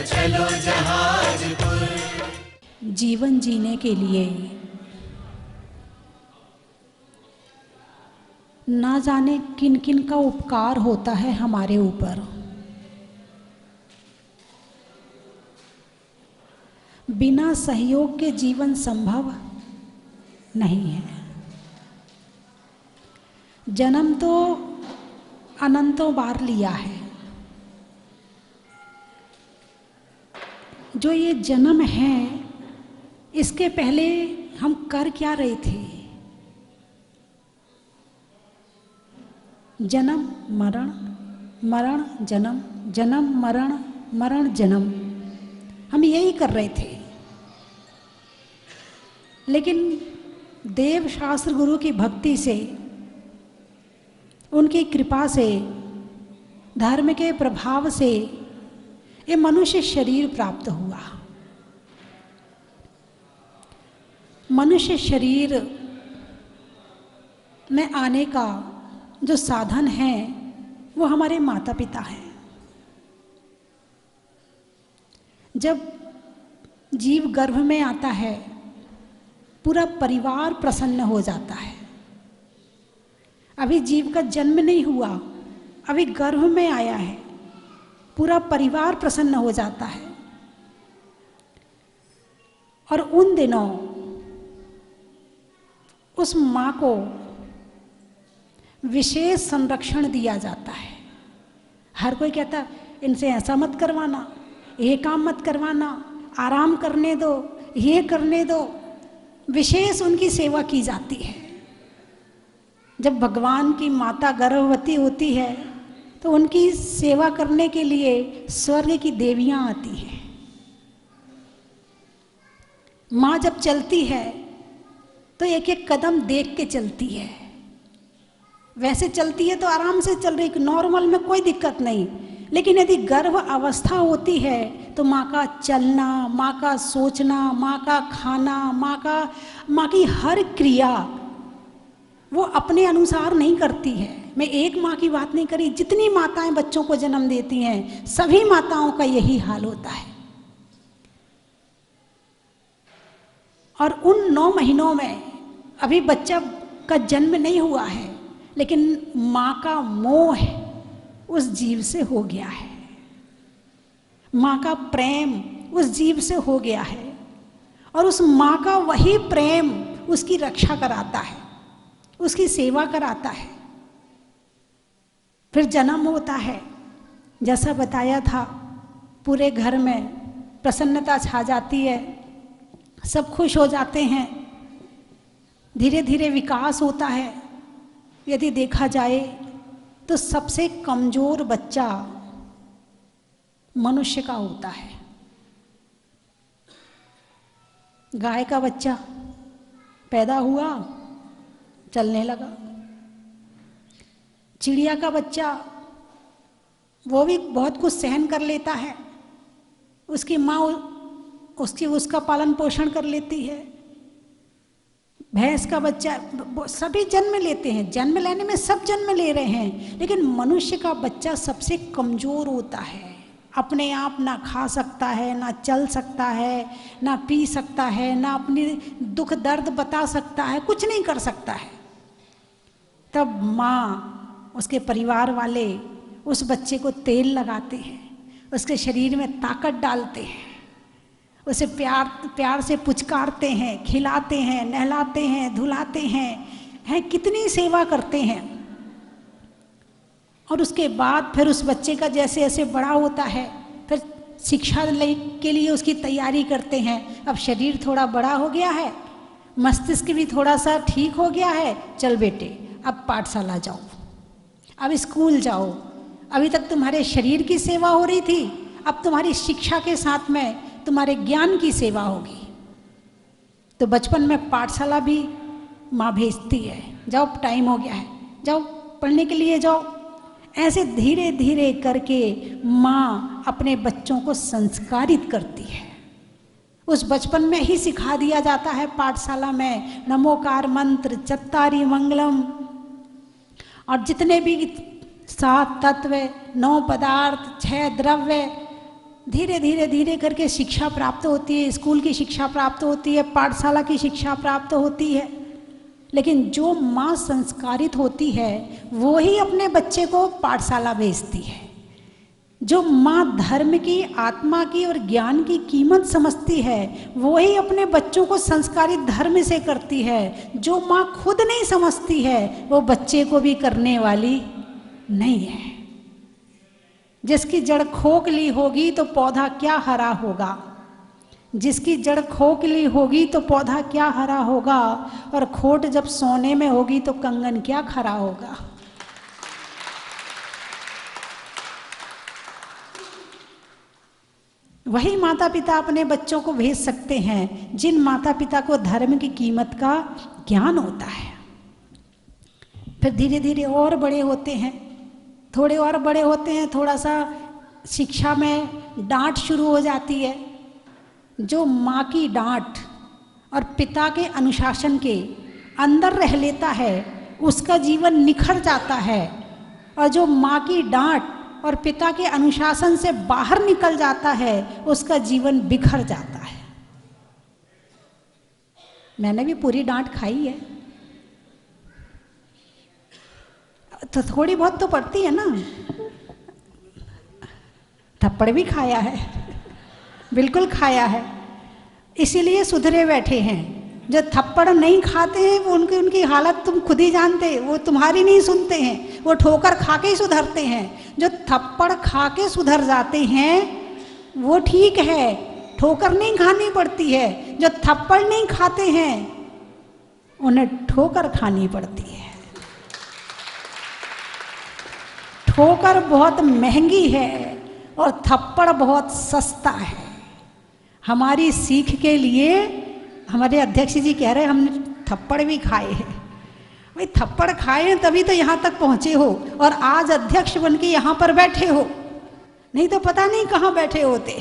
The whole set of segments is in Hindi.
चलो जहाजपुर। जीवन जीने के लिए ना जाने किन किन का उपकार होता है हमारे ऊपर। बिना सहयोग के जीवन संभव नहीं है। जन्म तो अनंतों बार लिया है। जो ये जन्म है, इसके पहले हम कर क्या रहे थे? जन्म मरण, मरण जन्म, जन्म मरण, मरण जन्म, हम यही कर रहे थे। लेकिन देव शास्त्र गुरु की भक्ति से, उनकी कृपा से, धर्म के प्रभाव से ये मनुष्य शरीर प्राप्त हुआ। मनुष्य शरीर में आने का जो साधन है वो हमारे माता पिता हैं। जब जीव गर्भ में आता है, पूरा परिवार प्रसन्न हो जाता है। अभी जीव का जन्म नहीं हुआ, अभी गर्भ में आया है, पूरा परिवार प्रसन्न हो जाता है। और उन दिनों उस माँ को विशेष संरक्षण दिया जाता है। हर कोई कहता इनसे ऐसा मत करवाना, ये काम मत करवाना, आराम करने दो, ये करने दो। विशेष उनकी सेवा की जाती है। जब भगवान की माता गर्भवती होती है तो उनकी सेवा करने के लिए स्वर्ग की देवियां आती हैं। माँ जब चलती है तो एक एक कदम देख के चलती है। वैसे चलती है तो आराम से चल रही, नॉर्मल में कोई दिक्कत नहीं। लेकिन यदि गर्भ अवस्था होती है तो माँ का चलना, माँ का सोचना, माँ का खाना, माँ की हर क्रिया वो अपने अनुसार नहीं करती है। मैं एक माँ की बात नहीं करी, जितनी माताएं बच्चों को जन्म देती हैं सभी माताओं का यही हाल होता है। और उन 9 महीनों में अभी बच्चा का जन्म नहीं हुआ है, लेकिन माँ का मोह उस जीव से हो गया है, माँ का प्रेम उस जीव से हो गया है। और उस माँ का वही प्रेम उसकी रक्षा कराता है, उसकी सेवा कराता है। फिर जन्म होता है, जैसा बताया था, पूरे घर में प्रसन्नता छा जाती है, सब खुश हो जाते हैं, धीरे धीरे विकास होता है। यदि देखा जाए तो सबसे कमजोर बच्चा मनुष्य का होता है। गाय का बच्चा पैदा हुआ, चलने लगा। चिड़िया का बच्चा वो भी बहुत कुछ सहन कर लेता है, उसकी माँ उसका पालन पोषण कर लेती है। भैंस का बच्चा, सभी जन्म लेते हैं, जन्म लेने में सब जन्म ले रहे हैं, लेकिन मनुष्य का बच्चा सबसे कमजोर होता है। अपने आप ना खा सकता है, ना चल सकता है, ना पी सकता है, ना अपनी दुख दर्द बता सकता है, कुछ नहीं कर सकता है। तब माँ, उसके परिवार वाले उस बच्चे को तेल लगाते हैं, उसके शरीर में ताकत डालते हैं, उसे प्यार से पुचकारते हैं, खिलाते हैं, नहलाते हैं, धुलाते हैं, कितनी सेवा करते हैं। और उसके बाद फिर उस बच्चे का जैसे जैसे बड़ा होता है, फिर शिक्षा के लिए उसकी तैयारी करते हैं। अब शरीर थोड़ा बड़ा हो गया है, मस्तिष्क भी थोड़ा सा ठीक हो गया है, चल बेटे अब पाठशाला जाओ, अब स्कूल जाओ। अभी तक तुम्हारे शरीर की सेवा हो रही थी, अब तुम्हारी शिक्षा के साथ में तुम्हारे ज्ञान की सेवा होगी। तो बचपन में पाठशाला भी माँ भेजती है, जाओ टाइम हो गया है, जाओ पढ़ने के लिए जाओ। ऐसे धीरे धीरे करके माँ अपने बच्चों को संस्कारित करती है। उस बचपन में ही सिखा दिया जाता है पाठशाला में नमोकार मंत्र, चत्तारी मंगलम, और जितने भी 7 तत्व, 9 पदार्थ, 6 द्रव्य, धीरे धीरे धीरे करके शिक्षा प्राप्त होती है, स्कूल की शिक्षा प्राप्त होती है, पाठशाला की शिक्षा प्राप्त होती है। लेकिन जो माँ संस्कारित होती है वो ही अपने बच्चे को पाठशाला भेजती है। जो माँ धर्म की, आत्मा की और ज्ञान की कीमत समझती है वो ही अपने बच्चों को संस्कारित धर्म से करती है। जो माँ खुद नहीं समझती है वो बच्चे को भी करने वाली नहीं है। जिसकी जड़ खोखली होगी तो पौधा क्या हरा होगा, जिसकी जड़ खोखली होगी तो पौधा क्या हरा होगा, और खोट जब सोने में होगी तो कंगन क्या खरा होगा। वही माता पिता अपने बच्चों को भेज सकते हैं जिन माता पिता को धर्म की कीमत का ज्ञान होता है। फिर धीरे धीरे और बड़े होते हैं, थोड़े और बड़े होते हैं, थोड़ा सा शिक्षा में डांट शुरू हो जाती है। जो माँ की डांट और पिता के अनुशासन के अंदर रह लेता है उसका जीवन निखर जाता है, और जो माँ की डांट और पिता के अनुशासन से बाहर निकल जाता है उसका जीवन बिखर जाता है। मैंने भी पूरी डांट खाई है, तो थोड़ी बहुत तो पड़ती है ना। थप्पड़ भी खाया है, बिल्कुल खाया है, इसीलिए सुधरे बैठे हैं। जो थप्पड़ नहीं खाते हैं वो उनकी हालत तुम खुद ही जानते, वो तुम्हारी नहीं सुनते हैं, वो ठोकर खा के ही सुधरते हैं। जो थप्पड़ खा के सुधर जाते हैं वो ठीक है, ठोकर नहीं खानी पड़ती है। जो थप्पड़ नहीं खाते हैं उन्हें ठोकर खानी पड़ती है। ठोकर बहुत महंगी है और थप्पड़ बहुत सस्ता है। हमारी सीख के लिए हमारे अध्यक्ष जी कह रहे हैं हमने थप्पड़ भी खाए हैं। भाई थप्पड़ खाए हैं तभी तो यहाँ तक पहुँचे हो और आज अध्यक्ष बन के यहाँ पर बैठे हो, नहीं तो पता नहीं कहाँ बैठे होते।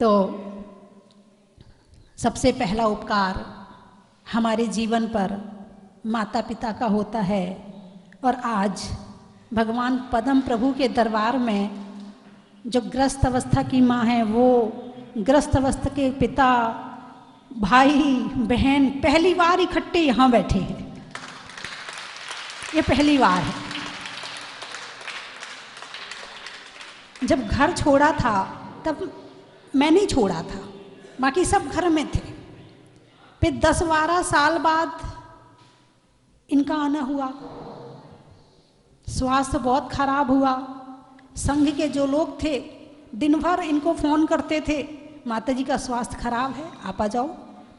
तो सबसे पहला उपकार हमारे जीवन पर माता पिता का होता है। और आज भगवान पद्म प्रभु के दरबार में जो ग्रस्त अवस्था की माँ है वो ग्रस्त अवस्था के पिता, भाई बहन पहली बार इकट्ठे यहाँ बैठे हैं। ये पहली बार है। जब घर छोड़ा था तब मैं नहीं छोड़ा था, बाकी सब घर में थे। फिर 10-12 साल बाद इनका आना हुआ, स्वास्थ्य बहुत खराब हुआ। संघ के जो लोग थे दिन भर इनको फ़ोन करते थे, माता जी का स्वास्थ्य खराब है आप आ जाओ,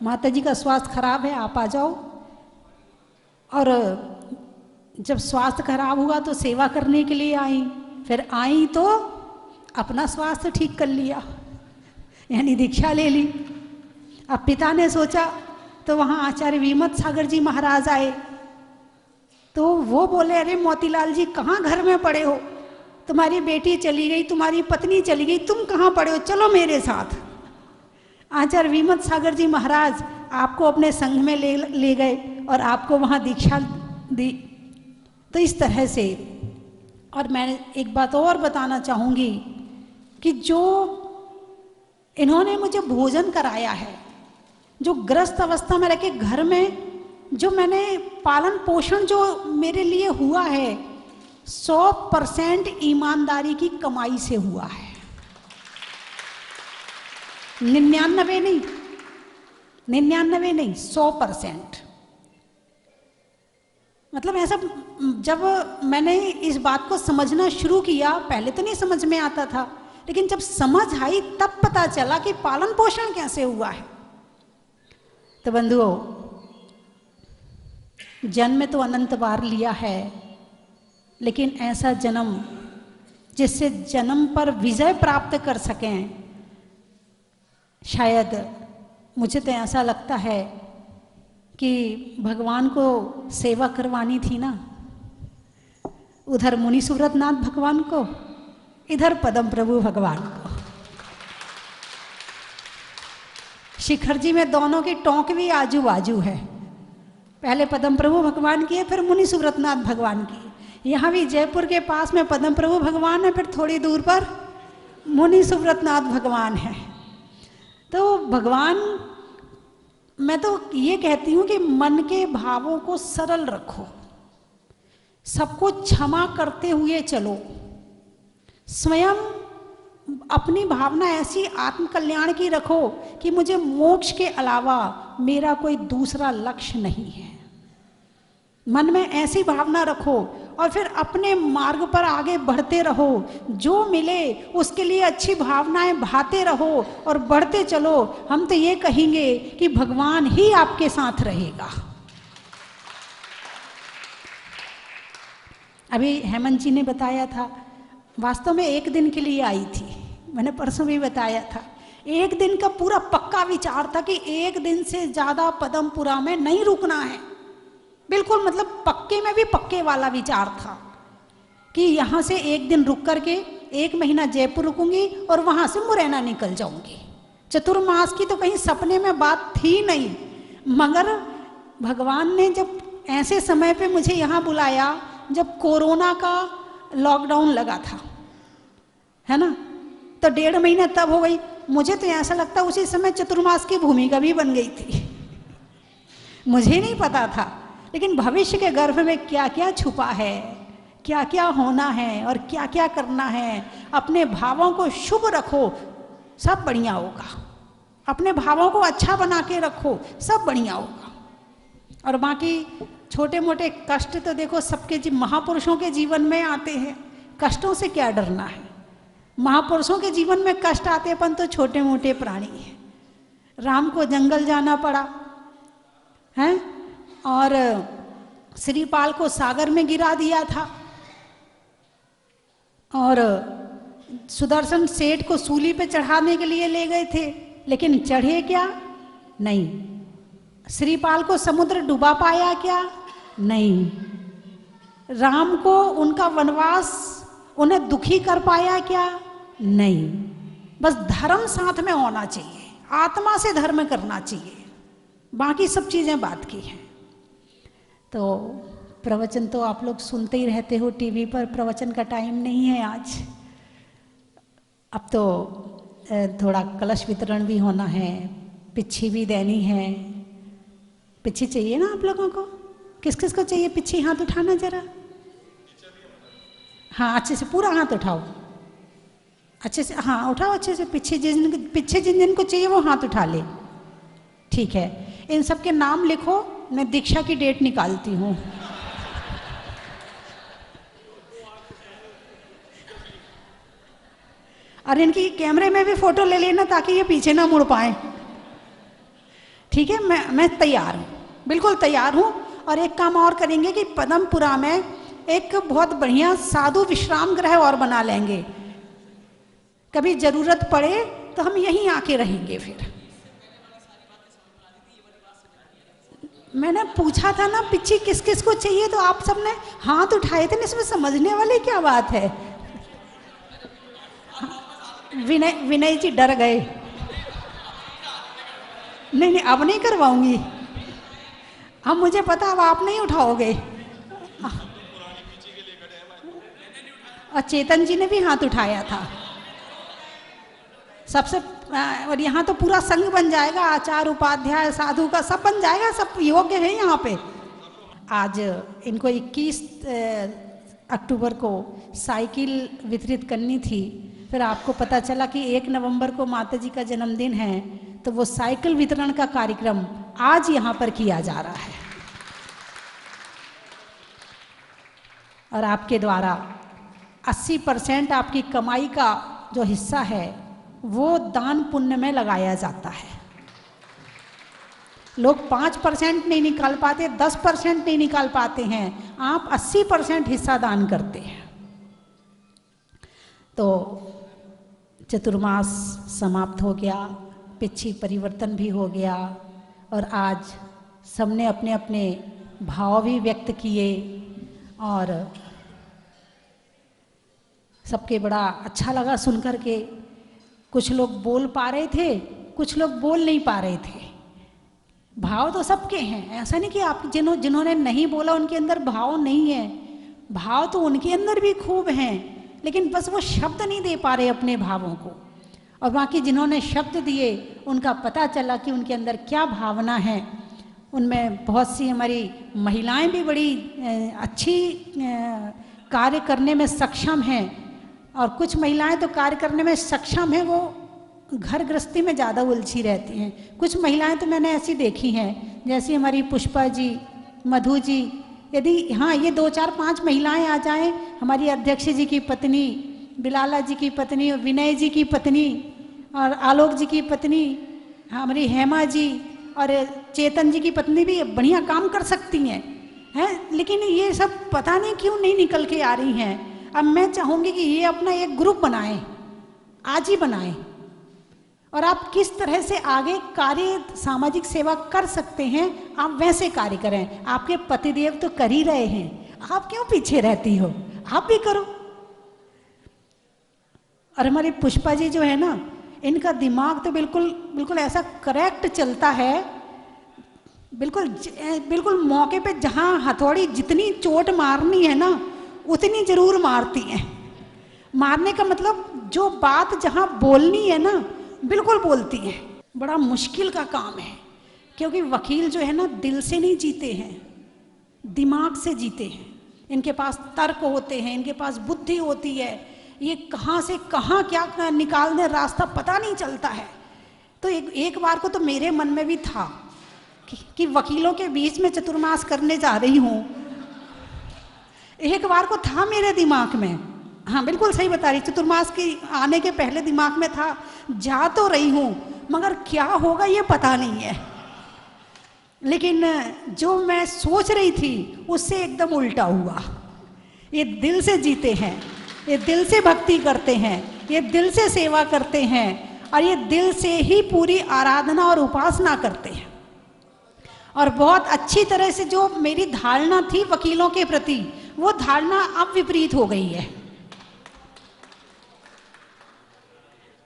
माता जी का स्वास्थ्य खराब है आप आ जाओ। और जब स्वास्थ्य खराब हुआ तो सेवा करने के लिए आई, फिर आई तो अपना स्वास्थ्य ठीक कर लिया, यानी दीक्षा ले ली। अब पिता ने सोचा तो वहाँ आचार्य विमत सागर जी महाराज आए, तो वो बोले अरे मोतीलाल जी कहाँ घर में पड़े हो, तुम्हारी बेटी चली गई, तुम्हारी पत्नी चली गई, तुम कहाँ पड़े हो, चलो मेरे साथ। आचार्य विमत सागर जी महाराज आपको अपने संघ में ले गए और आपको वहाँ दीक्षा दी। तो इस तरह से। और मैं एक बात और बताना चाहूँगी कि जो इन्होंने मुझे भोजन कराया है, जो ग्रस्त अवस्था में रह के घर में जो मैंने पालन पोषण जो मेरे लिए हुआ है 100% ईमानदारी की कमाई से हुआ है। 99 नहीं 100%। मतलब ऐसा जब मैंने इस बात को समझना शुरू किया, पहले तो नहीं समझ में आता था, लेकिन जब समझ आई तब पता चला कि पालन पोषण कैसे हुआ है। तो बंधुओं, जन्म तो अनंत बार लिया है, लेकिन ऐसा जन्म जिससे जन्म पर विजय प्राप्त कर सकें, शायद मुझे तो ऐसा लगता है कि भगवान को सेवा करवानी थी ना, उधर मुनि सूरतनाथ भगवान को, इधर पद्म प्रभु भगवान को। शिखर जी में दोनों की टोंक भी आजू बाजू है, पहले पद्म प्रभु भगवान की है फिर मुनि सूरतनाथ भगवान की। यहाँ भी जयपुर के पास में पद्म प्रभु भगवान है, फिर थोड़ी दूर पर मुनि सुव्रतनाथ भगवान है। तो भगवान, मैं तो ये कहती हूँ कि मन के भावों को सरल रखो, सबको क्षमा करते हुए चलो, स्वयं अपनी भावना ऐसी आत्म कल्याण की रखो कि मुझे मोक्ष के अलावा मेरा कोई दूसरा लक्ष्य नहीं है। मन में ऐसी भावना रखो और फिर अपने मार्ग पर आगे बढ़ते रहो, जो मिले उसके लिए अच्छी भावनाएं भाते रहो और बढ़ते चलो। हम तो ये कहेंगे कि भगवान ही आपके साथ रहेगा। अभी हेमंत जी ने बताया था, वास्तव में एक दिन के लिए आई थी, मैंने परसों भी बताया था। एक दिन का पूरा पक्का विचार था कि एक दिन से ज़्यादा पदमपुरा में नहीं रुकना है, बिल्कुल मतलब पक्के में भी पक्के वाला विचार था कि यहाँ से एक दिन रुक करके 1 महीना जयपुर रुकूंगी और वहाँ से मुरैना निकल जाऊंगी। चतुर्मास की तो कहीं सपने में बात थी नहीं, मगर भगवान ने जब ऐसे समय पे मुझे यहाँ बुलाया जब कोरोना का लॉकडाउन लगा था, है ना, तो 1.5 महीना तब हो गई। मुझे तो ऐसा लगता उसी समय चतुर्मास की भूमिका भी बन गई थी, मुझे नहीं पता था, लेकिन भविष्य के गर्भ में क्या क्या छुपा है, क्या क्या होना है और क्या क्या करना है। अपने भावों को शुभ रखो, सब बढ़िया होगा। अपने भावों को अच्छा बना के रखो, सब बढ़िया होगा। और बाकी छोटे मोटे कष्ट तो देखो सबके महापुरुषों के जीवन में आते हैं, कष्टों से क्या डरना है। महापुरुषों के जीवन में कष्ट आते, अपन तो छोटे मोटे प्राणी हैं। राम को जंगल जाना पड़ा है और श्रीपाल को सागर में गिरा दिया था, और सुदर्शन सेठ को सूली पे चढ़ाने के लिए ले गए थे, लेकिन चढ़े क्या? नहीं। श्रीपाल को समुद्र डुबा पाया क्या? नहीं। राम को उनका वनवास उन्हें दुखी कर पाया क्या? नहीं। बस धर्म साथ में होना चाहिए, आत्मा से धर्म करना चाहिए, बाकी सब चीज़ें बात की हैं। तो प्रवचन तो आप लोग सुनते ही रहते हो टीवी पर, प्रवचन का टाइम नहीं है आज। अब तो थोड़ा कलश वितरण भी होना है, पिच्छी भी देनी है। पिच्छी चाहिए ना आप लोगों को? किस किस को चाहिए पिच्छी? हाथ उठाना जरा। हाँ, अच्छे से पूरा हाथ उठाओ, अच्छे से, हाँ उठाओ अच्छे से। पीछे जिन जिन को चाहिए वो हाथ उठा ले। ठीक है, इन सब के नाम लिखो, मैं दीक्षा की डेट निकालती हूँ। और इनकी कैमरे में भी फोटो ले लेना ताकि ये पीछे ना मुड़ पाए। ठीक है, मैं तैयार हूँ, बिल्कुल तैयार हूँ। और एक काम और करेंगे कि पदमपुरा में एक बहुत बढ़िया साधु विश्राम गृह और बना लेंगे, कभी जरूरत पड़े तो हम यहीं आके रहेंगे। फिर मैंने पूछा था ना पिच्छी किस किस को चाहिए, तो आप सबने हाथ उठाए थे, इसमें समझने वाली क्या बात है। विनय जी डर गए। नहीं, अब नहीं करवाऊंगी, अब मुझे पता, अब आप नहीं उठाओगे। और चेतन जी ने भी हाथ उठाया था सबसे। और यहाँ तो पूरा संघ बन जाएगा, आचार्य उपाध्याय साधु का सब बन जाएगा, सब योग्य है यहाँ पे। आज इनको 21 अक्टूबर को साइकिल वितरित करनी थी, फिर आपको पता चला कि 1 नवंबर को माता जी का जन्मदिन है, तो वो साइकिल वितरण का कार्यक्रम आज यहाँ पर किया जा रहा है। और आपके द्वारा 80% आपकी कमाई का जो हिस्सा है वो दान पुण्य में लगाया जाता है। लोग 5% नहीं निकाल पाते, 10% नहीं निकाल पाते हैं, आप 80% हिस्सा दान करते हैं। तो चतुर्मास समाप्त हो गया, पिच्छी परिवर्तन भी हो गया, और आज सबने अपने अपने भाव भी व्यक्त किए, और सबके बड़ा अच्छा लगा सुनकर के। कुछ लोग बोल पा रहे थे, कुछ लोग बोल नहीं पा रहे थे। भाव तो सबके हैं, ऐसा नहीं कि आप जिन्होंने नहीं बोला उनके अंदर भाव नहीं है। भाव तो उनके अंदर भी खूब हैं, लेकिन बस वो शब्द नहीं दे पा रहे अपने भावों को। और बाकी जिन्होंने शब्द दिए उनका पता चला कि उनके अंदर क्या भावना है। उनमें बहुत सी हमारी महिलाएं भी बड़ी अच्छी कार्य करने में सक्षम हैं, और कुछ महिलाएं तो कार्य करने में सक्षम हैं, वो घर गृहस्थी में ज़्यादा उलझी रहती हैं। कुछ महिलाएं तो मैंने ऐसी देखी हैं, जैसी हमारी पुष्पा जी, मधु जी, यदि हाँ ये 2 4 5 महिलाएं आ जाएं, हमारी अध्यक्ष जी की पत्नी, बिलाला जी की पत्नी, विनय जी की पत्नी, और आलोक जी की पत्नी, हमारी हेमा जी और चेतन जी की पत्नी भी बढ़िया काम कर सकती हैं, लेकिन ये सब पता नहीं क्यों नहीं निकल के आ रही हैं। अब मैं चाहूँगी कि ये अपना एक ग्रुप बनाएं, आज ही बनाएं, और आप किस तरह से आगे कार्य सामाजिक सेवा कर सकते हैं आप वैसे कार्य करें। आपके पतिदेव तो कर ही रहे हैं, आप क्यों पीछे रहती हो, आप भी करो। और हमारी पुष्पा जी जो है ना, इनका दिमाग तो बिल्कुल बिल्कुल ऐसा करेक्ट चलता है, बिल्कुल बिल्कुल मौके पे जहाँ हथौड़ी जितनी चोट मारनी है ना उतनी जरूर मारती हैं। मारने का मतलब जो बात जहाँ बोलनी है ना बिल्कुल बोलती हैं। बड़ा मुश्किल का काम है, क्योंकि वकील जो है ना दिल से नहीं जीते हैं, दिमाग से जीते हैं। इनके पास तर्क होते हैं, इनके पास बुद्धि होती है, ये कहाँ से कहाँ क्या निकालने रास्ता पता नहीं चलता है। तो एक बार को तो मेरे मन में भी था कि वकीलों के बीच में चतुर्मास करने जा रही हूँ। एक बार को था मेरे दिमाग में, हाँ बिल्कुल सही बता रही, चतुर्मास की आने के पहले दिमाग में था, जा तो रही हूँ मगर क्या होगा ये पता नहीं है। लेकिन जो मैं सोच रही थी उससे एकदम उल्टा हुआ। ये दिल से जीते हैं, ये दिल से भक्ति करते हैं, ये दिल से सेवा करते हैं, और ये दिल से ही पूरी आराधना और उपासना करते हैं। और बहुत अच्छी तरह से जो मेरी धारणा थी वकीलों के प्रति, वो धारणा अब विपरीत हो गई है।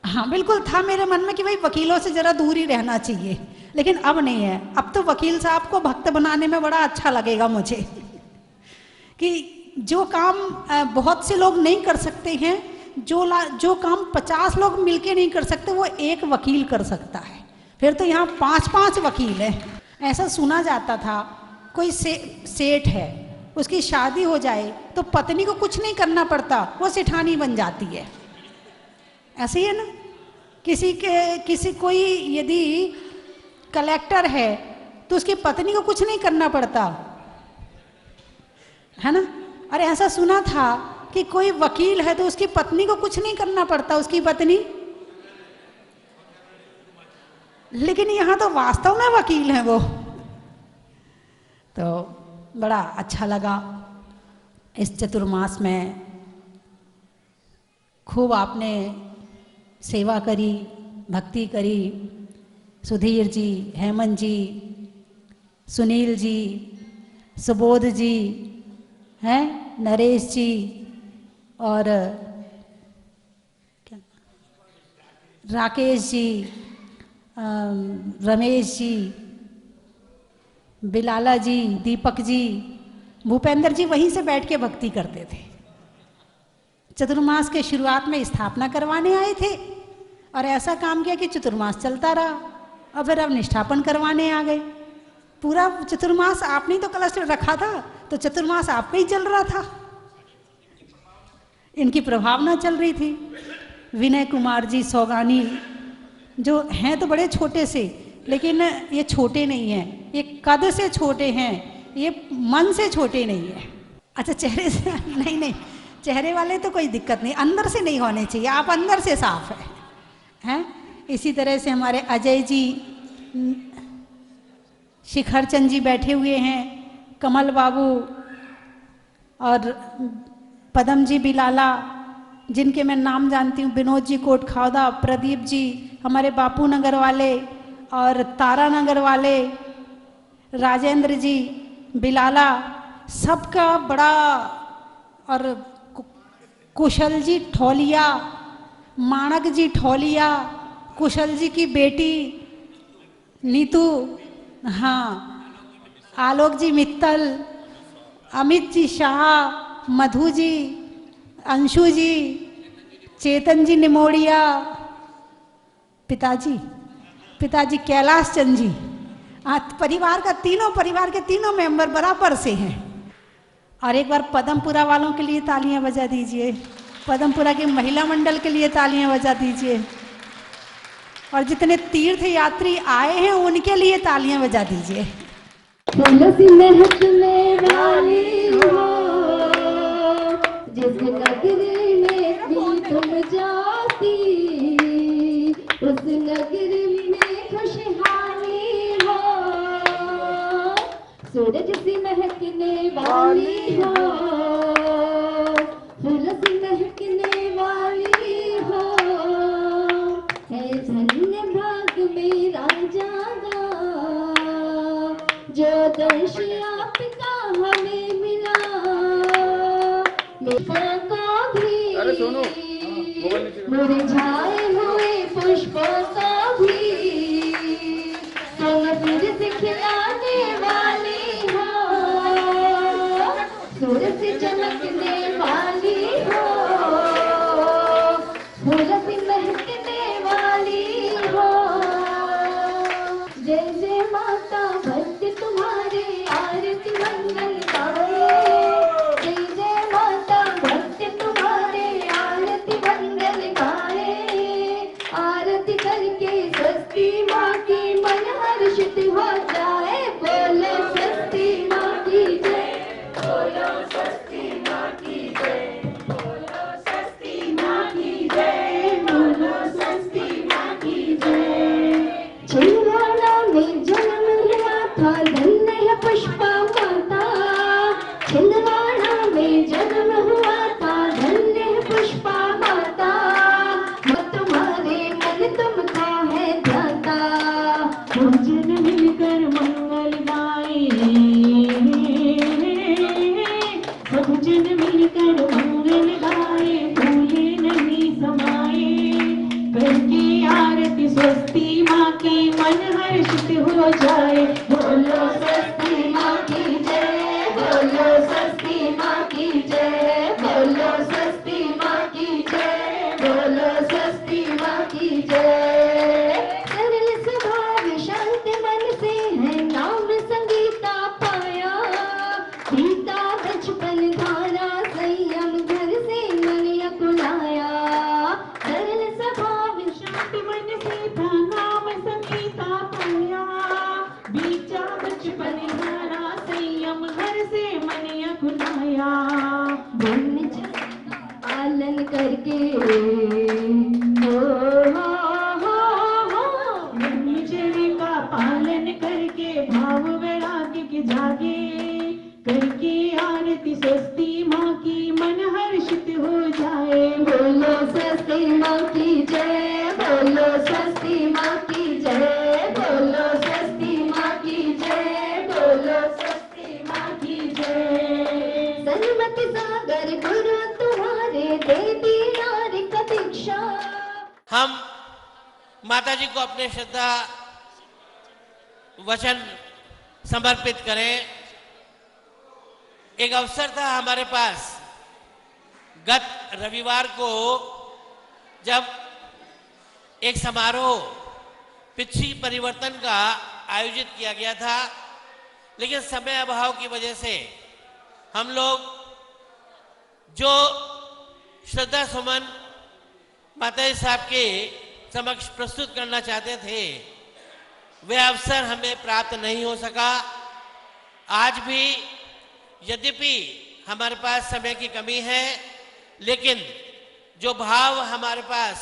हाँ बिल्कुल था मेरे मन में कि भाई वकीलों से जरा दूर ही रहना चाहिए, लेकिन अब नहीं है। अब तो वकील साहब को भक्त बनाने में बड़ा अच्छा लगेगा मुझे कि जो काम बहुत से लोग नहीं कर सकते हैं, जो काम 50 लोग मिलके नहीं कर सकते, वो एक वकील कर सकता है। फिर तो यहाँ 5-5 वकील हैं। ऐसा सुना जाता था, कोई सेठ है, उसकी शादी हो जाए तो पत्नी को कुछ नहीं करना पड़ता, वो सेठानी बन जाती है। ऐसे ही है ना, किसी कोई यदि कलेक्टर है तो उसकी पत्नी को कुछ नहीं करना पड़ता है ना। और ऐसा सुना था कि कोई वकील है तो उसकी पत्नी को कुछ नहीं करना पड़ता, उसकी पत्नी, लेकिन यहाँ तो वास्तव में वकील हैं वो। तो बड़ा अच्छा लगा इस चतुर्मास में, खूब आपने सेवा करी, भक्ति करी। सुधीर जी, हेमंत जी, सुनील जी, सुबोध जी हैं, नरेश जी, और क्या राकेश जी, रमेश जी, बिलाला जी, दीपक जी, भूपेंद्र जी वहीं से बैठ के भक्ति करते थे। चतुर्मास के शुरुआत में स्थापना करवाने आए थे और ऐसा काम किया कि चतुर्मास चलता रहा, और फिर अब निष्ठापन करवाने आ गए। पूरा चतुर्मास आपने तो कलश रखा था, तो चतुर्मास आपका ही चल रहा था, इनकी प्रभावना चल रही थी। विनय कुमार जी सौगानी जो हैं तो बड़े छोटे से, लेकिन ये छोटे नहीं हैं, ये कद से छोटे हैं, ये मन से छोटे नहीं है। अच्छा चेहरे से नहीं, चेहरे वाले तो कोई दिक्कत नहीं, अंदर से नहीं होने चाहिए, आप अंदर से साफ हैं। इसी तरह से हमारे अजय जी, शिखर चंद जी बैठे हुए हैं, कमल बाबू और पदम जी बिलाला, जिनके मैं नाम जानती हूँ, विनोद जी कोटखावदा, प्रदीप जी हमारे बापू नगर वाले और तारा नगर वाले, राजेंद्र जी बिलाला, सबका बड़ा, और कुशल जी ठौलिया, माणक जी ठौलिया, कुशल जी की बेटी नीतू, हाँ, आलोक जी मित्तल, अमित जी शाह, मधु जी, अंशु जी, चेतन जी निमोड़िया, पिताजी कैलाश चंद जी। परिवार के तीनों मेंबर बराबर से हैं। और एक बार पदमपुरा वालों के लिए तालियां बजा दीजिए, पदमपुरा के महिला मंडल के लिए तालियां बजा दीजिए, और जितने तीर्थ यात्री आए हैं उनके लिए तालियां बजा दीजिए। तुलसी महकने वाली हो, जिस नगरी में भी तुम जाती, उस नगरी में खुशहाली हो। सूरज सी महकने वाली हो, फूल सी महकने वाली हो। है धन्य भाग मेरा जागा, जो दर्श आपका हमें मिला। लेखा को भी मुरझाए हुए पुष्पों को भी तुम फिर से खिलाने वाली हो। सूरज से चमकने वाली हो, फूल से महकने वाली हो। जय जय माता भक्त तुम्हारे आरती मंगल गाए। जय जय माता भक्त तुम्हारे आरती मंगल गाए। आरती करके स्वस्ति माँ की मन हर्षित हो जाए। बोलो स्वस्ति माँ की जय, बोलो स्वस्ति माँ की जय, बोलो स्वस्ति माँ की जय, बोलो स्वस्ति माँ की जय। छिंदवाड़ा में जन्म लिया था धन्य है पुष्पा माता। छिंदवाड़ा में जन्म हुआ था धन्य है पुष्पा माता। तुम्हारे मन तुमका है ध्याता। भोजन मिलकर मंगल गाए, भोजन मिलकर मंगल गाए। भूले नहीं समाए, करके आरती स्वस्ति माँ की मन हर्षित हो जाए। बोलो स्वस्ति माँ की जय, बोलो स्वस्ति माँ की जय, बोलो स्वस्ति माँ की जय, बोलो स्वस्ति माँ की जय। सरल स्वभाव शांत मन से है नाम संगीता पाया। पीता बचपन धारा संयम घर से मन अपनाया। सरल स्वभाव शांत मन से था नाम संगीता पाया। बीचा बचपन धारा संयम घर से मन अपनाया। ब्रह्मचर्य पालन करके ब्रह्मचर्य का पालन करके भाव वैराग्य के जागे। करके आरती स्वस्ति माँ की मन हर्षित हो जाए। बोलो स्वस्ति माँ की जय, बोलो स्वस्ति माँ की जय, बोलो स्वस्ति माँ की जय, बोलो स्वस्ति माँ की जय। सन्मति सागर गुरु तुम्हारे दे दी नारी का दीक्षा। हम माता जी को अपने श्रद्धा वचन समर्पित करें। एक अवसर था हमारे पास गत रविवार को, जब एक समारोह पिछी परिवर्तन का आयोजित किया गया था, लेकिन समय अभाव की वजह से हम लोग जो श्रद्धा सुमन माता जी साहब के समक्ष प्रस्तुत करना चाहते थे, वह अवसर हमें प्राप्त नहीं हो सका। आज भी यद्यपि हमारे पास समय की कमी है, लेकिन जो भाव हमारे पास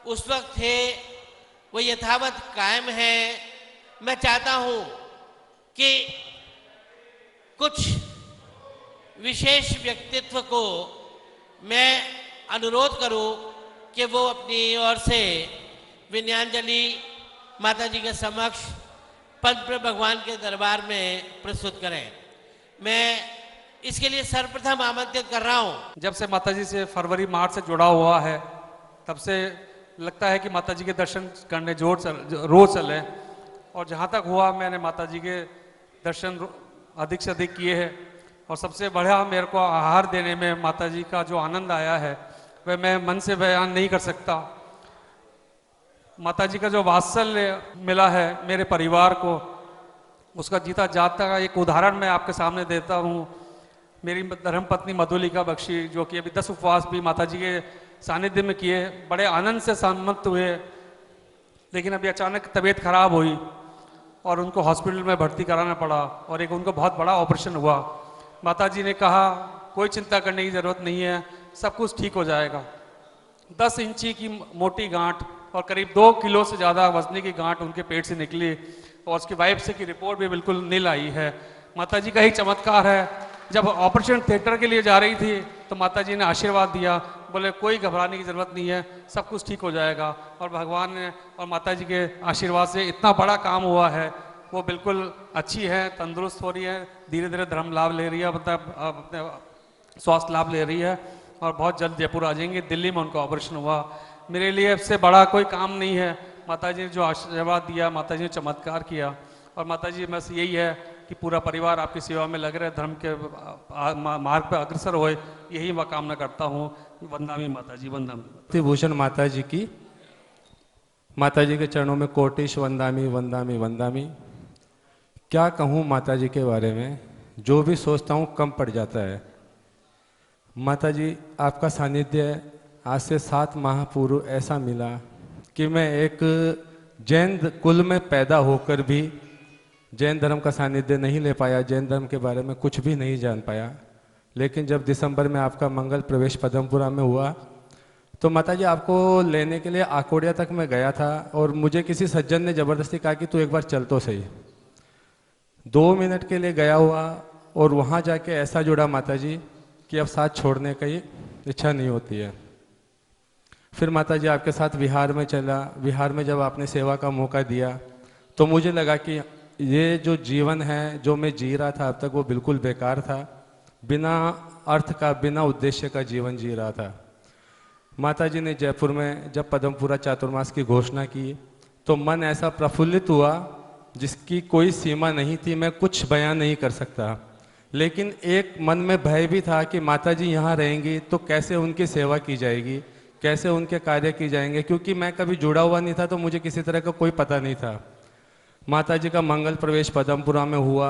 उस वक्त थे वो यथावत कायम है। मैं चाहता हूं कि कुछ विशेष व्यक्तित्व को मैं अनुरोध करूं कि वो अपनी ओर से विनयाञ्जलि माता जी के समक्ष पद्म भगवान के दरबार में प्रस्तुत करें। मैं इसके लिए सर्वप्रथम आमंत्रित कर रहा हूं। जब से माता जी से फरवरी मार्च से जुड़ा हुआ है, तब से लगता है कि माता जी के दर्शन करने रोज चले। और जहाँ तक हुआ मैंने माता जी के दर्शन अधिक से अधिक किए हैं। और सबसे बड़ा मेरे को आहार देने में माता जी का जो आनंद आया है वह मैं मन से बयान नहीं कर सकता। माता जी का जो वात्सल्य मिला है मेरे परिवार को, उसका जीता जाता का एक उदाहरण मैं आपके सामने देता हूँ। मेरी धर्मपत्नी मधुलिका बख्शी, जो कि अभी 10 उपवास भी माता जी के सानिध्य में किए, बड़े आनंद से सम्मत हुए, लेकिन अभी अचानक तबीयत खराब हुई और उनको हॉस्पिटल में भर्ती कराना पड़ा और एक उनको बहुत बड़ा ऑपरेशन हुआ। माता जी ने कहा कोई चिंता करने की ज़रूरत नहीं है, सब कुछ ठीक हो जाएगा। 10 इंची की मोटी गांठ और करीब 2 किलो से ज़्यादा वजनी की गांठ उनके पेट से निकली और उसकी बायोप्सी की रिपोर्ट भी बिल्कुल नील आई है। माता जी का ही चमत्कार है। जब ऑपरेशन थिएटर के लिए जा रही थी तो माता जी ने आशीर्वाद दिया, बोले कोई घबराने की ज़रूरत नहीं है, सब कुछ ठीक हो जाएगा। और भगवान ने और माता जी के आशीर्वाद से इतना बड़ा काम हुआ है, वो बिल्कुल अच्छी है, तंदुरुस्त हो रही है, धीरे धीरे धर्म लाभ ले रही है, मतलब अपने स्वास्थ्य लाभ ले रही है और बहुत जल्द जयपुर आ जाएंगे। दिल्ली में उनका ऑपरेशन हुआ। मेरे लिए इससे बड़ा कोई काम नहीं है। माता जी ने जो आशीर्वाद दिया, माता जी ने चमत्कार किया, और माता जी बस यही है कि पूरा परिवार आपकी सेवा में लग रहे, धर्म के मार्ग पर अग्रसर होए, यही मैं कामना करता हूँ। वंदामी माता जी, वंदामी भूषण माता जी की, माता जी के चरणों में कोटिश वंदामी वंदामी वंदामी। क्या कहूँ माता जी के बारे में, जो भी सोचता हूँ कम पड़ जाता है। माता जी आपका सानिध्य आज से 7 माह पूर्व ऐसा मिला कि मैं एक जैन कुल में पैदा होकर भी जैन धर्म का सानिध्य नहीं ले पाया, जैन धर्म के बारे में कुछ भी नहीं जान पाया। लेकिन जब दिसंबर में आपका मंगल प्रवेश पदमपुरा में हुआ तो माता जी आपको लेने के लिए आकोड़िया तक मैं गया था और मुझे किसी सज्जन ने ज़बरदस्ती कहा कि तू एक बार चल तो सही। 2 मिनट के लिए गया हुआ और वहाँ जाके ऐसा जुड़ा माता जी कि अब साथ छोड़ने की इच्छा नहीं होती है। फिर माता जी आपके साथ विहार में चला। विहार में जब आपने सेवा का मौका दिया तो मुझे लगा कि ये जो जीवन है जो मैं जी रहा था अब तक, वो बिल्कुल बेकार था, बिना अर्थ का, बिना उद्देश्य का जीवन जी रहा था। माता जी ने जयपुर में जब पद्मपुरा चातुर्मास की घोषणा की तो मन ऐसा प्रफुल्लित हुआ जिसकी कोई सीमा नहीं थी, मैं कुछ बयान नहीं कर सकता। लेकिन एक मन में भय भी था कि माता जी यहाँ रहेंगी तो कैसे उनकी सेवा की जाएगी, कैसे उनके कार्य किए जाएंगे, क्योंकि मैं कभी जुड़ा हुआ नहीं था तो मुझे किसी तरह का कोई पता नहीं था। माता जी का मंगल प्रवेश पद्मपुरा में हुआ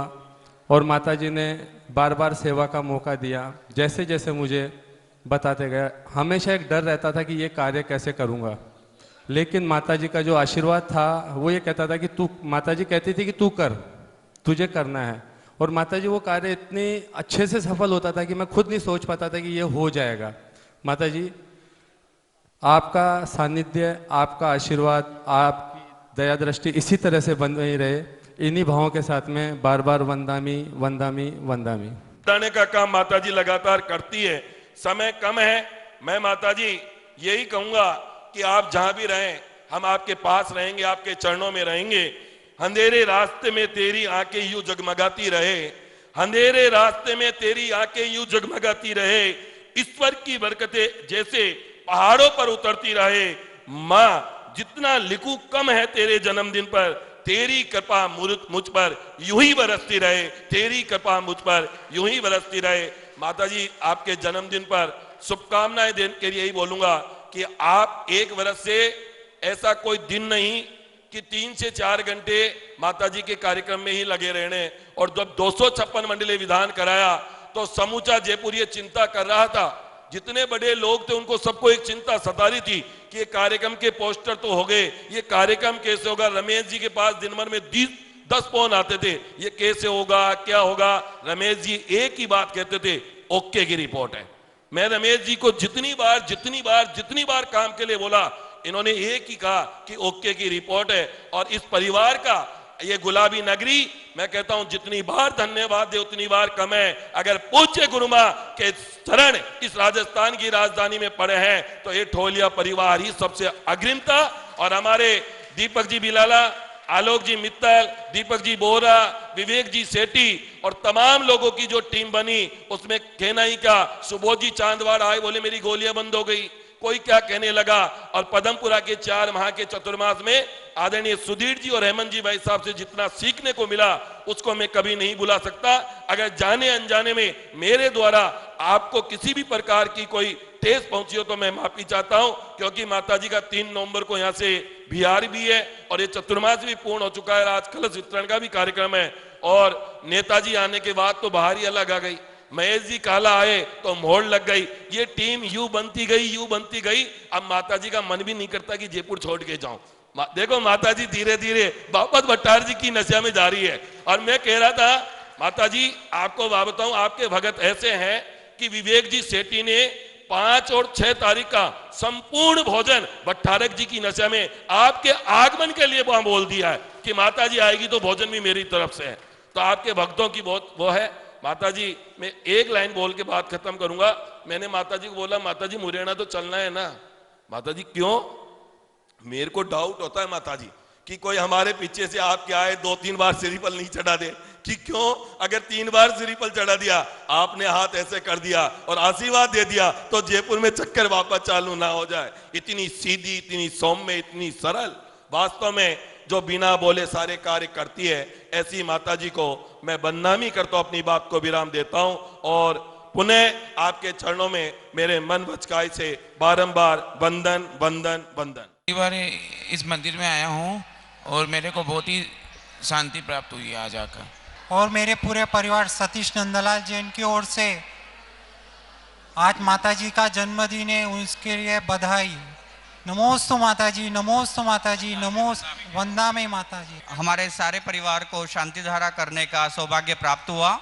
और माता जी ने बार बार सेवा का मौका दिया। जैसे जैसे मुझे बताते गए, हमेशा एक डर रहता था कि ये कार्य कैसे करूँगा, लेकिन माता जी का जो आशीर्वाद था वो ये कहता था कि तू, माता जी कहती थी कि तू कर, तुझे करना है। और माता जी वो कार्य इतने अच्छे से सफल होता था कि मैं खुद नहीं सोच पाता था कि ये हो जाएगा। माता जी आपका सानिध्य, आपका आशीर्वाद, आपकी दया दृष्टि इसी तरह से बनी रहे। इन्हीं भावों के साथ में बार बार वंदामी वंदामी वंदामी। बताने का काम माता जी लगातार करती है। समय कम है, मैं माता जी यही कहूंगा कि आप जहां भी रहें हम आपके पास रहेंगे, आपके चरणों में रहेंगे। अंधेरे रास्ते में तेरी आंखें यूं जगमगाती रहे, अंधेरे रास्ते में तेरी आंखें यूं जगमगाती रहे, ईश्वर की बरकतें जैसे पहाड़ों पर उतरती रहे। माँ जितना लिखूं कम है तेरे जन्मदिन पर, तेरी कृपा मुझ पर यूं ही बरसती रहे, तेरी कृपा मुझ पर यूं ही बरसती रहे। माता जी आपके जन्मदिन पर शुभकामनाएं देने के लिए यही बोलूंगा कि आप 1 वर्ष से ऐसा कोई दिन नहीं कि 3 से 4 घंटे माता जी के कार्यक्रम में ही लगे रहने। और जब 256 मंडले विधान कराया तो समूचा जयपुर ये चिंता कर रहा था, जितने बड़े लोग थे उनको सबको एक चिंता सता रही थी कि ये कार्यक्रम के पोस्टर तो हो गए, ये कार्यक्रम कैसे होगा। रमेश जी के पास दिन भर में 10 फोन आते थे, ये कैसे होगा, क्या होगा। रमेश जी एक ही बात कहते थे, ओके की रिपोर्ट है। मैं रमेश जी को जितनी बार काम के लिए बोला, इन्होंने एक ही कहा कि ओके की रिपोर्ट है। और इस परिवार का ये गुलाबी नगरी, मैं कहता हूं जितनी बार धन्यवाद दे उतनी बार कम है। अगर पूज्य गुरु मां के शरण इस राजस्थान की राजधानी में पड़े हैं तो ये ठोलिया परिवार ही सबसे अग्रिम था। और हमारे दीपक जी बिलाला, आलोक जी मित्तल, दीपक जी बोरा, विवेक जी सेठी और तमाम लोगों की जो टीम बनी, उसमें कहना ही क्या, सुबोध जी चांदवाड़ आए, बोले मेरी गोलियां बंद हो गई, कोई क्या कहने लगा। और पद्मपुरा के 4 माह के चतुर्मास में आदरणीय सुधीर जी और हेमंत जी भाई साहब से जितना सीखने को मिला उसको मैं कभी नहीं भुला सकता। अगर जाने अनजाने में मेरे द्वारा आपको किसी भी प्रकार की कोई ठेस पहुंची हो तो मैं माफी चाहता हूं, क्योंकि माताजी का 3 नवंबर को यहां से बिहार भी है और ये चतुर्मास भी पूर्ण हो चुका है। आज कलश वितरण का भी कार्यक्रम है और नेताजी आने के बाद तो बाहर ही अलग आ गई। महेश जी काला आए तो मोड़ लग गई। ये टीम यूं बनती गई। अब माताजी का मन भी नहीं करता कि जयपुर छोड़ के जाऊं। देखो माताजी धीरे धीरे बापत भट्टार जी की नशा में जा रही है। और मैं कह रहा था माताजी आपको बात बताऊं, आपके भगत ऐसे हैं कि विवेक जी सेठी ने 5 और 6 तारीख का संपूर्ण भोजन भट्टारक जी की नशा में आपके आगमन के लिए वहां बोल दिया है कि माताजी आएगी तो भोजन भी मेरी तरफ से है। तो आपके भक्तों की बहुत वो है। माताजी मैं एक लाइन बोल के बात खत्म करूंगा। मैंने माताजी को बोला माताजी मुरैना तो चलना है ना। माताजी क्यों? मेरे को डाउट होता है माताजी कि कोई हमारे पीछे से आपके आए 2-3 बार श्रीफल नहीं चढ़ा दे कि क्यों? अगर 3 बार श्रीफल चढ़ा दिया, आपने हाथ ऐसे कर दिया और आशीर्वाद दे दिया तो जयपुर में चक्कर वापस चालू ना हो जाए। इतनी सीधी, इतनी सौम्य, इतनी सरल, वास्तव में जो बिना बोले सारे कार्य करती है, ऐसी माताजी को मैं बदनामी करता हूं, अपनी बात को विराम देता हूं और पुनः आपके चरणों में मेरे मन भचकाई से बारंबार वंदन वंदन वंदन। पहली बार इस मंदिर में आया हूँ और मेरे को बहुत ही शांति प्राप्त हुई है आज आकर। और मेरे पूरे परिवार सतीश नंदलाल जैन की ओर से आज माताजी का जन्मदिन है, उसके लिए बधाई। नमोस्तु माताजी, नमोस्तु माताजी, नमोस्तु वंदामे माताजी। हमारे सारे परिवार को शांति धारा करने का सौभाग्य प्राप्त हुआ।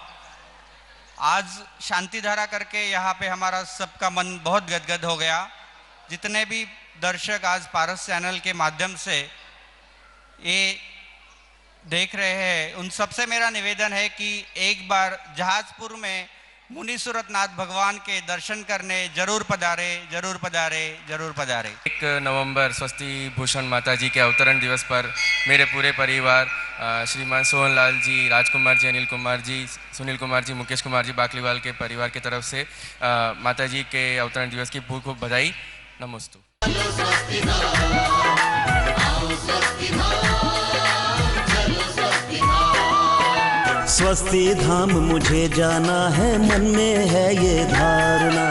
आज शांति धारा करके यहाँ पे हमारा सबका मन बहुत गदगद हो गया। जितने भी दर्शक आज पारस चैनल के माध्यम से ये देख रहे हैं, उन सबसे मेरा निवेदन है कि एक बार जहाजपुर में मुनि सूरतनाथ भगवान के दर्शन करने जरूर पधारे, जरूर पधारे, जरूर पधारे। 1 नवंबर स्वस्ति भूषण माताजी के अवतरण दिवस पर मेरे पूरे परिवार श्रीमान सोहनलाल जी, राजकुमार जी, अनिल कुमार जी, सुनील कुमार जी, मुकेश कुमार जी बाकलीवाल के परिवार की तरफ से माताजी के अवतरण दिवस की खूब खूब बधाई। नमोस्तु। स्वस्ति धाम मुझे जाना है, मन में है ये धारणा।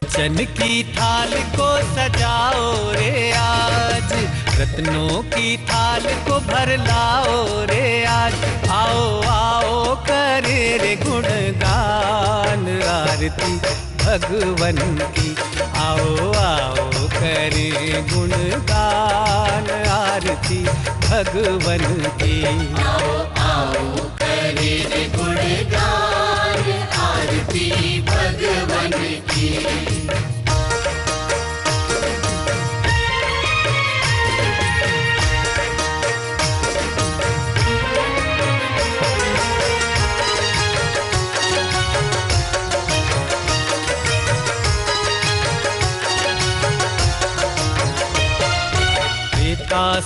चन की थाल को सजाओ रे आज, रत्नों की थाल को भर लाओ रे आज। आओ आओ करे रे गुणगान आरती भगवन की। आओ आओ करे गुणगान आरती भगवन की। आओ आओ करे रे गुणगान आरती भगवन की।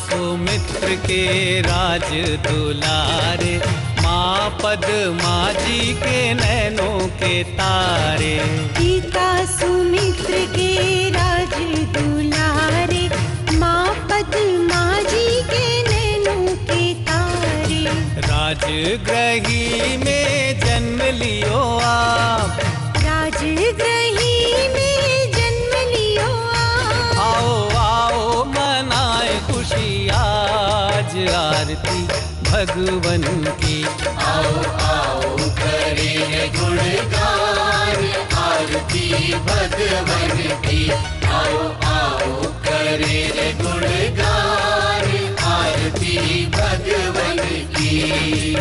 सुमित्र के राज दुलारे, माँ पद्मा जी के नैनों के तारे। पिता सुमित्र के राज दुलारे, माँ पद्मा जी के नैनों के तारे। राजगृही में जन्म लियो आप, राजगृही में जन्म लियो आप। आओ आओ मनाए खुशी आज आरती भगवन की। आओ आओ करे गुणगान आरती भगवन की। आओ आओ करे गुणगान आरती भगवन की।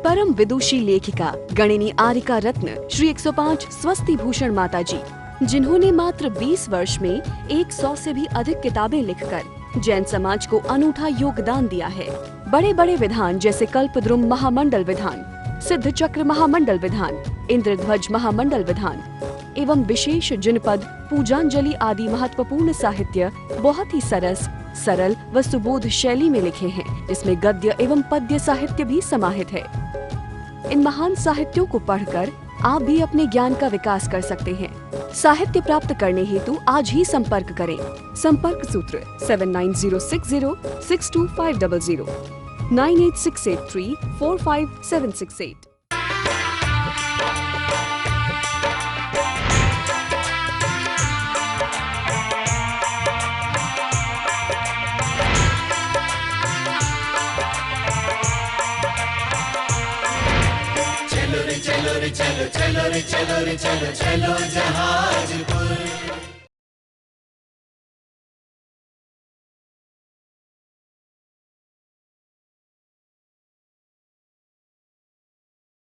परम विदुषी लेखिका गणिनी आरिका रत्न श्री 105 स्वस्ति भूषण माताजी, जिन्होंने मात्र 20 वर्ष में 100 से भी अधिक किताबें लिखकर जैन समाज को अनूठा योगदान दिया है। बड़े बड़े विधान जैसे कल्पद्रुम महामंडल विधान, सिद्ध चक्र महामंडल विधान, इंद्रध्वज महामंडल विधान, एवं विशेष जनपद, पूजांजलि आदि महत्वपूर्ण साहित्य बहुत ही सरल व सुबोध शैली में लिखे हैं, जिसमें गद्य एवं पद्य साहित्य भी समाहित है। इन महान साहित्यों को पढ़कर आप भी अपने ज्ञान का विकास कर सकते हैं। साहित्य प्राप्त करने हेतु आज ही संपर्क करें। संपर्क सूत्र 7906062500 9868345768। चलो रे चलो रे चलो चलो रे चलो रे चलो चलो जहाजपुर।